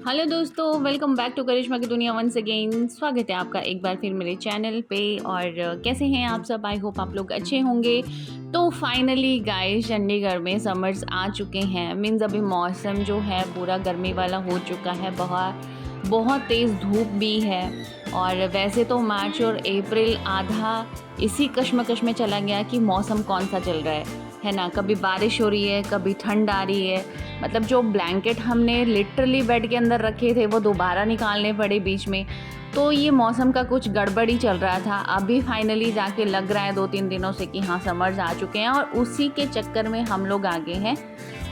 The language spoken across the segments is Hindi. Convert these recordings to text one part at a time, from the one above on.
हेलो दोस्तों, वेलकम बैक टू करिश्मा की दुनिया वंस अगेन। स्वागत है आपका एक बार फिर मेरे चैनल पे। और कैसे हैं आप सब? आई होप आप लोग अच्छे होंगे। तो फाइनली गाइस, चंडीगढ़ में समर्स आ चुके हैं। मीन्स अभी मौसम जो है पूरा गर्मी वाला हो चुका है। बहुत बहुत तेज़ धूप भी है। और वैसे तो मार्च और अप्रैल आधा इसी कश्मकश में चला गया कि मौसम कौन सा चल रहा है ना। कभी बारिश हो रही है, कभी ठंड आ रही है। मतलब जो ब्लैंकेट हमने लिटरली बेड के अंदर रखे थे वो दोबारा निकालने पड़े बीच में। तो ये मौसम का कुछ गड़बड़ ही चल रहा था। अभी फाइनली जाके लग रहा है 2-3 दिनों से कि हाँ समर्स आ चुके हैं। और उसी के चक्कर में हम लोग आ गए हैं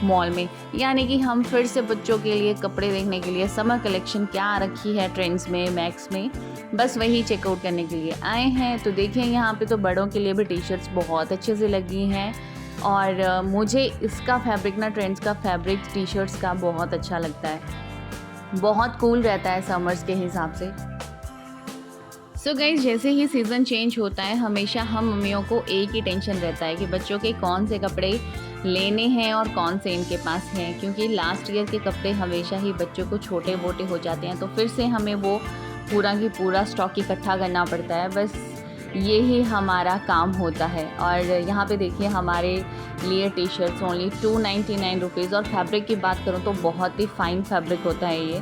मॉल में। यानी कि हम फिर से बच्चों के लिए कपड़े देखने के लिए समर कलेक्शन क्या रखी है ट्रेंड्स में, मैक्स में, बस वही चेकआउट करने के लिए आए हैं। तो देखिए यहाँ पे तो बड़ों के लिए भी टी शर्ट्स बहुत अच्छे से लगी हैं। और मुझे इसका फैब्रिक ना, ट्रेंड्स का फैब्रिक टी शर्ट्स का बहुत अच्छा लगता है। बहुत कूल रहता है समर्स के हिसाब से। सो गाइज, जैसे ही सीज़न चेंज होता है हमेशा हम मम्मियों को एक ही टेंशन रहता है कि बच्चों के कौन से कपड़े लेने हैं और कौन से इनके पास हैं। क्योंकि लास्ट ईयर के कपड़े हमेशा ही बच्चों को छोटे मोटे हो जाते हैं, तो फिर से हमें वो पूरा की पूरा स्टॉक इकट्ठा करना पड़ता है। बस ये ही हमारा काम होता है। और यहाँ पे देखिए हमारे लिए टी शर्ट्स ओनली 299 रुपीज़। और फैब्रिक की बात करूँ तो बहुत ही फाइन फैब्रिक होता है ये।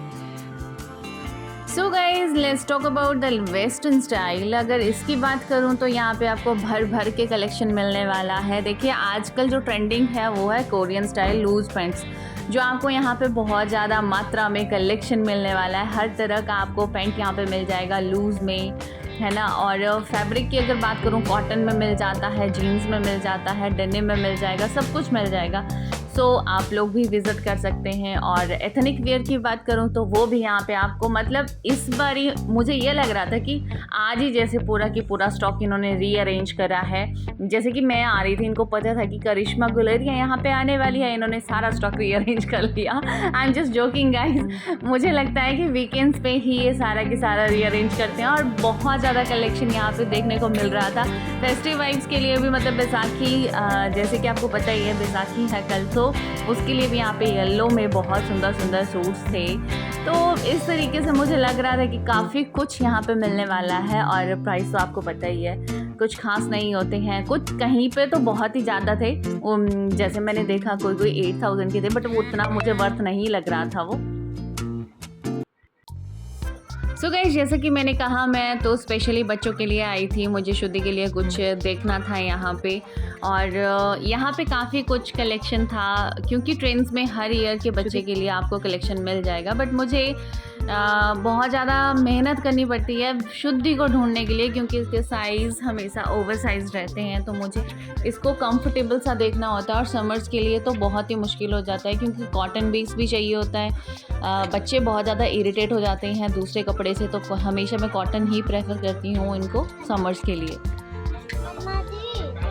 So guys, let's talk about the western style. अगर इसकी बात करूँ तो यहाँ पे आपको भर भर के कलेक्शन मिलने वाला है। देखिए आजकल जो ट्रेंडिंग है वो है कोरियन स्टाइल लूज पैंट्स, जो आपको यहाँ पे बहुत ज़्यादा मात्रा में कलेक्शन मिलने वाला है। हर तरह का आपको पैंट यहाँ पे मिल जाएगा लूज़ में, है ना। और फैब्रिक की अगर बात करूँ, कॉटन में मिल जाता है, जीन्स में मिल जाता है, डेनिम में मिल जाएगा, सब कुछ मिल जाएगा। सो आप लोग भी विज़िट कर सकते हैं। और एथनिक वेयर की बात करूं तो वो भी यहाँ पे आपको, मतलब इस बार मुझे ये लग रहा था कि आज ही जैसे पूरा की पूरा स्टॉक इन्होंने रीअरेंज करा है। जैसे कि मैं आ रही थी, इनको पता था कि करिश्मा गुलेरिया यहाँ पे आने वाली है, इन्होंने सारा स्टॉक रीअरेंज कर लिया। I am just joking guys. मुझे लगता है कि वीकेंड्स पे ही ये सारा की सारा रीअरेंज करते हैं। और बहुत ज़्यादा कलेक्शन यहाँ पे देखने को मिल रहा था फेस्टिव वाइब्स के लिए भी। मतलब बैसाखी, जैसे कि आपको पता ही है बैसाखी है कल, तो उसके लिए भी यहाँ पे येलो में बहुत सुंदर सुंदर सूट्स थे। तो इस तरीके से मुझे लग रहा था कि काफ़ी कुछ यहाँ पे मिलने वाला है। और प्राइस तो आपको पता ही है, कुछ खास नहीं होते हैं। कुछ कहीं पे तो बहुत ही ज़्यादा थे। जैसे मैंने देखा कोई 8000 के थे, बट वो उतना मुझे वर्थ नहीं लग रहा था वो। सो गाइस, जैसा कि मैंने कहा, मैं तो स्पेशली बच्चों के लिए आई थी। मुझे शुद्धि के लिए कुछ देखना था यहाँ पे। और यहाँ पे काफ़ी कुछ कलेक्शन था, क्योंकि ट्रेंड्स में हर ईयर के बच्चे के लिए आपको कलेक्शन मिल जाएगा। बट मुझे बहुत ज़्यादा मेहनत करनी पड़ती है शुद्धि को ढूंढने के लिए, क्योंकि इसके साइज़ हमेशा ओवर साइज़ रहते हैं। तो मुझे इसको कंफर्टेबल सा देखना होता है। और समर्स के लिए तो बहुत ही मुश्किल हो जाता है, क्योंकि कॉटन बेस भी चाहिए होता है। बच्चे बहुत ज़्यादा इरिटेट हो जाते हैं दूसरे कपड़े से, तो हमेशा मैं कॉटन ही प्रेफर करती हूँ इनको समर्स के लिए।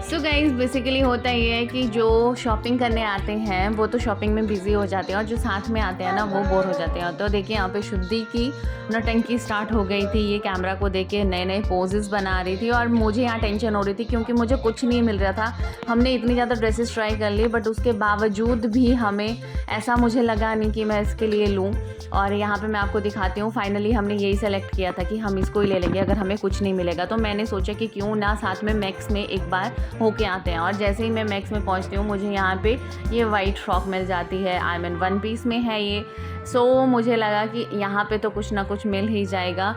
सो गाइज, बेसिकली होता ये है कि जो शॉपिंग करने आते हैं वो तो शॉपिंग में बिजी हो जाते हैं, और जो साथ में आते हैं ना वो बोर हो जाते हैं। तो देखिए यहाँ पे शुद्धि की नौटंकी स्टार्ट हो गई थी। ये कैमरा को देख के नए नए पोजेस बना रही थी। और मुझे यहाँ टेंशन हो रही थी, क्योंकि मुझे कुछ नहीं मिल रहा था। हमने इतनी ज़्यादा ड्रेसेस ट्राई कर ली, बट उसके बावजूद भी हमें ऐसा मुझे लगा नहीं कि मैं इसके लिए लूँ। और यहाँ पे मैं आपको दिखाती हूँ, फाइनली हमने यही सेलेक्ट किया था कि हम इसको ही ले लेंगे अगर हमें कुछ नहीं मिलेगा। तो मैंने सोचा कि क्यों ना साथ में मैक्स में एक बार होके आते हैं। और जैसे ही मैं मैक्स में पहुंचती हूँ, मुझे यहाँ पे ये वाइट फ्रॉक मिल जाती है। आई मीन 1 पीस में है ये। सो मुझे लगा कि यहाँ पे तो कुछ ना कुछ मिल ही जाएगा।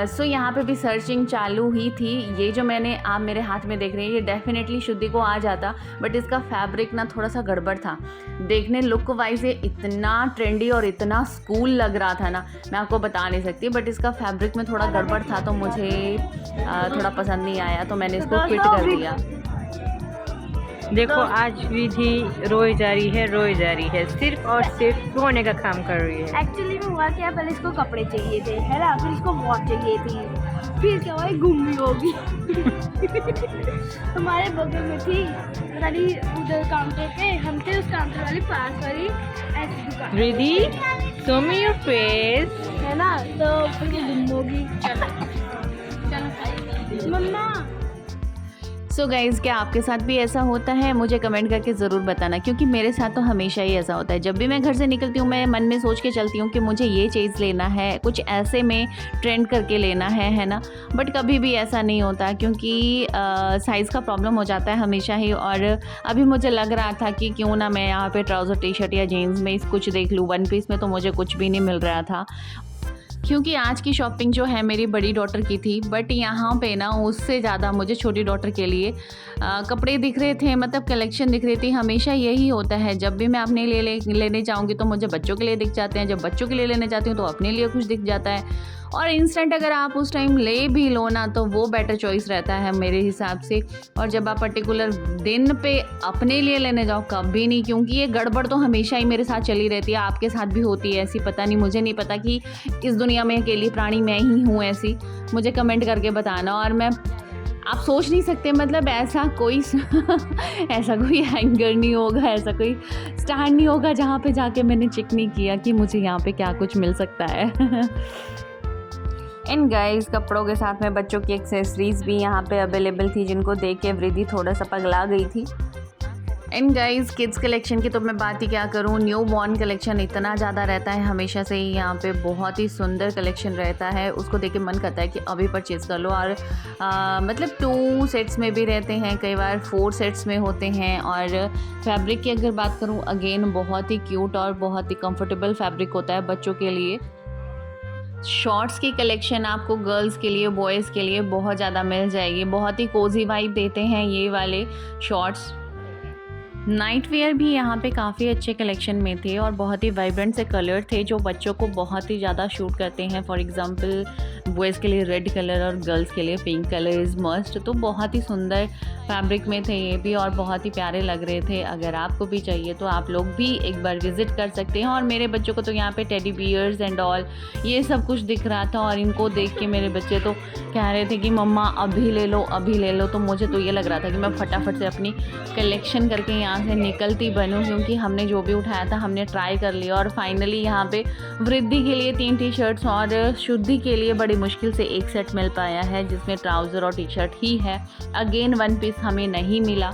सो यहाँ पे भी सर्चिंग चालू ही थी। ये जो आप मेरे हाथ में देख रहे हैं, ये डेफिनेटली शुद्धि को आ जाता, बट इसका फैब्रिक ना थोड़ा सा गड़बड़ था। देखने लुक वाइज ये इतना ट्रेंडी और इतना स्कूल लग रहा था ना, मैं आपको बता नहीं सकती। बट इसका फैब्रिक में थोड़ा गड़बड़ था, तो मुझे थोड़ा पसंद नहीं आया, तो मैंने इसको क्विट कर दिया। देखो आज विधि रोई जा रही है, सिर्फ और सिर्फ रोने का काम कर रही है। एक्चुअली में हुआ क्या, पहले इसको कपड़े चाहिए थे, है ना, फिर इसको वॉच चाहिए थी, फिर क्या हुआ, गुम भी होगी। हमारे बगल में थी वाली, उधर काउंटर पे हम थे, उस काउंटर वाली पास वाली ऐसी दुकान। Riddhi, show me your face, है ना, तो फिर वो गुम होगी। चलो मम्मा। सो गाइज़, क्या आपके साथ भी ऐसा होता है? मुझे कमेंट करके ज़रूर बताना, क्योंकि मेरे साथ तो हमेशा ही ऐसा होता है। जब भी मैं घर से निकलती हूँ, मैं मन में सोच के चलती हूँ कि मुझे ये चीज़ लेना है, कुछ ऐसे में ट्रेंड करके लेना है ना। बट कभी भी ऐसा नहीं होता, क्योंकि साइज़ का प्रॉब्लम हो जाता है हमेशा ही। और अभी मुझे लग रहा था कि क्यों ना मैं यहाँ पे ट्राउज़र, टी शर्ट या जीन्स में कुछ देख लूँ। वन पीस में तो मुझे कुछ भी नहीं मिल रहा था, क्योंकि आज की शॉपिंग जो है मेरी बड़ी डॉटर की थी। बट यहाँ पे ना उससे ज़्यादा मुझे छोटी डॉटर के लिए कपड़े दिख रहे थे, मतलब कलेक्शन दिख रही थी। हमेशा यही होता है, जब भी मैं अपने लिए लेने जाऊँगी तो मुझे बच्चों के लिए दिख जाते हैं, जब बच्चों के लिए लेने जाती हूँ तो अपने लिए कुछ दिख जाता है। और इंस्टेंट अगर आप उस टाइम ले भी लो ना, तो वो बेटर चॉइस रहता है मेरे हिसाब से। और जब आप पर्टिकुलर दिन पे अपने लिए लेने जाओ, कभी नहीं, क्योंकि ये गड़बड़ तो हमेशा ही मेरे साथ चली रहती है। आपके साथ भी होती है ऐसी? पता नहीं, मुझे नहीं पता कि इस दुनिया में अकेली प्राणी मैं ही हूँ ऐसी। मुझे कमेंट करके बताना। और मैं, आप सोच नहीं सकते, मतलब ऐसा कोई ऐसा कोई हैंगर नहीं होगा, ऐसा कोई स्टैंड नहीं होगा जहाँ पे जाके मैंने चेक नहीं किया कि मुझे यहाँ पे क्या कुछ मिल सकता है। एंड गाइस, कपड़ों के साथ में बच्चों की एक्सेसरीज भी यहाँ पे अवेलेबल थी, जिनको देख के वृद्धि थोड़ा सा पगला गई थी। एंड गाइस, किड्स कलेक्शन की तो मैं बात ही क्या करूँ, न्यू बॉर्न कलेक्शन इतना ज़्यादा रहता है हमेशा से ही। यहाँ पे बहुत ही सुंदर कलेक्शन रहता है, उसको देख के मन करता है कि अभी परचेज़ कर लो। और मतलब 2 सेट्स में भी रहते हैं, कई बार 4 सेट्स में होते हैं। और फैब्रिक की अगर बात करूँ, अगेन बहुत ही क्यूट और बहुत ही कंफर्टेबल फैब्रिक होता है बच्चों के लिए। शॉर्ट्स की कलेक्शन आपको गर्ल्स के लिए, बॉयज़ के लिए बहुत ज़्यादा मिल जाएगी। बहुत ही कोजी वाइब देते हैं ये वाले शॉर्ट्स। नाइट वेयर भी यहाँ पे काफ़ी अच्छे कलेक्शन में थे और बहुत ही वाइब्रेंट से कलर थे, जो बच्चों को बहुत ही ज़्यादा शूट करते हैं। फॉर एग्जांपल, बॉयज़ के लिए रेड कलर और गर्ल्स के लिए पिंक कलर इज़ मस्ट। तो बहुत ही सुंदर फैब्रिक में थे ये भी और बहुत ही प्यारे लग रहे थे। अगर आपको भी चाहिए तो आप लोग भी एक बार विज़िट कर सकते हैं। और मेरे बच्चों को तो यहाँ पे टेडी बियर्स एंड ऑल ये सब कुछ दिख रहा था, और इनको देख के मेरे बच्चे तो कह रहे थे कि मम्मा अभी ले लो, अभी ले लो। तो मुझे तो ये लग रहा था कि मैं फटाफट से अपनी कलेक्शन करके यहाँ से निकलती बनूँ, क्योंकि हमने जो भी उठाया था हमने ट्राई कर लिया। और फाइनली यहाँ पे वृद्धि के लिए 3 टी शर्ट्स और शुद्धि के लिए बड़ी मुश्किल से एक सेट मिल पाया है, जिसमें ट्राउज़र और टी शर्ट ही है। अगेन वन पीस हमें नहीं मिला,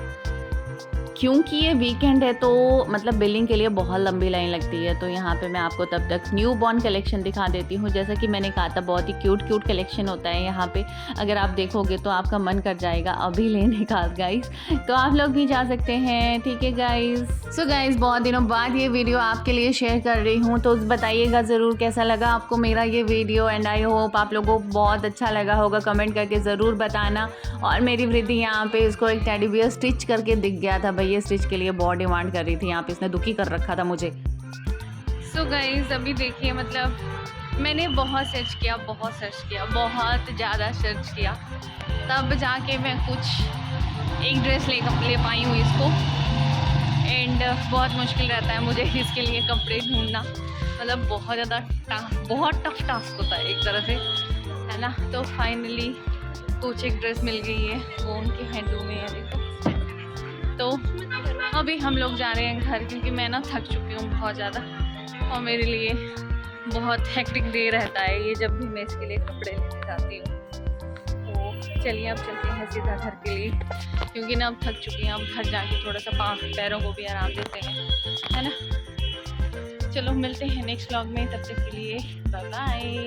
क्योंकि ये वीकेंड है तो मतलब बिलिंग के लिए बहुत लंबी लाइन लगती है। तो यहाँ पे मैं आपको तब तक न्यू बॉर्न कलेक्शन दिखा देती हूँ। जैसा कि मैंने कहा था, बहुत ही क्यूट कलेक्शन होता है यहाँ पे। अगर आप देखोगे तो आपका मन कर जाएगा अभी लेने का गाइस। तो आप लोग भी जा सकते हैं, ठीक है गाइस। सो गाइस, बहुत दिनों बाद ये वीडियो आपके लिए शेयर कर रही हूँ, तो बताइएगा ज़रूर कैसा लगा आपको मेरा ये वीडियो। एंड आई होप आप लोगों को बहुत अच्छा लगा होगा, कमेंट करके ज़रूर बताना। और मेरी वृद्धि यहाँ पे इसको एक टेडी बियर स्टिच करके दिख गया था भाई, ये स्टिच के लिए बहुत डिमांड कर रही थी। यहाँ पे इसने दुखी कर रखा था मुझे। सो गाइस, अभी देखिए, मतलब मैंने बहुत सर्च किया, बहुत ज़्यादा सर्च किया, तब जाके मैं कुछ एक ड्रेस ले पाई हूँ इसको। एंड बहुत मुश्किल रहता है मुझे इसके लिए कपड़े ढूंढना, मतलब बहुत ज़्यादा बहुत टफ टास्क होता है एक तरह से, है ना। तो फाइनली कुछ एक ड्रेस मिल गई है, वो उनके हैंडलूम में है, देखो। तो अभी हम लोग जा रहे हैं घर, क्योंकि मैं ना थक चुकी हूँ बहुत ज़्यादा, और मेरे लिए बहुत हेक्टिक डे रहता है ये जब भी मैं इसके लिए कपड़े लेने जाती हूँ। तो चलिए अब चलते हैं सीधा घर के लिए, क्योंकि ना अब थक चुकी हैं। अब घर जाके थोड़ा सा पैरों को भी आराम देते हैं, है ना। चलो मिलते हैं नेक्स्ट व्लॉग में, तब तक के लिए बाय बाय।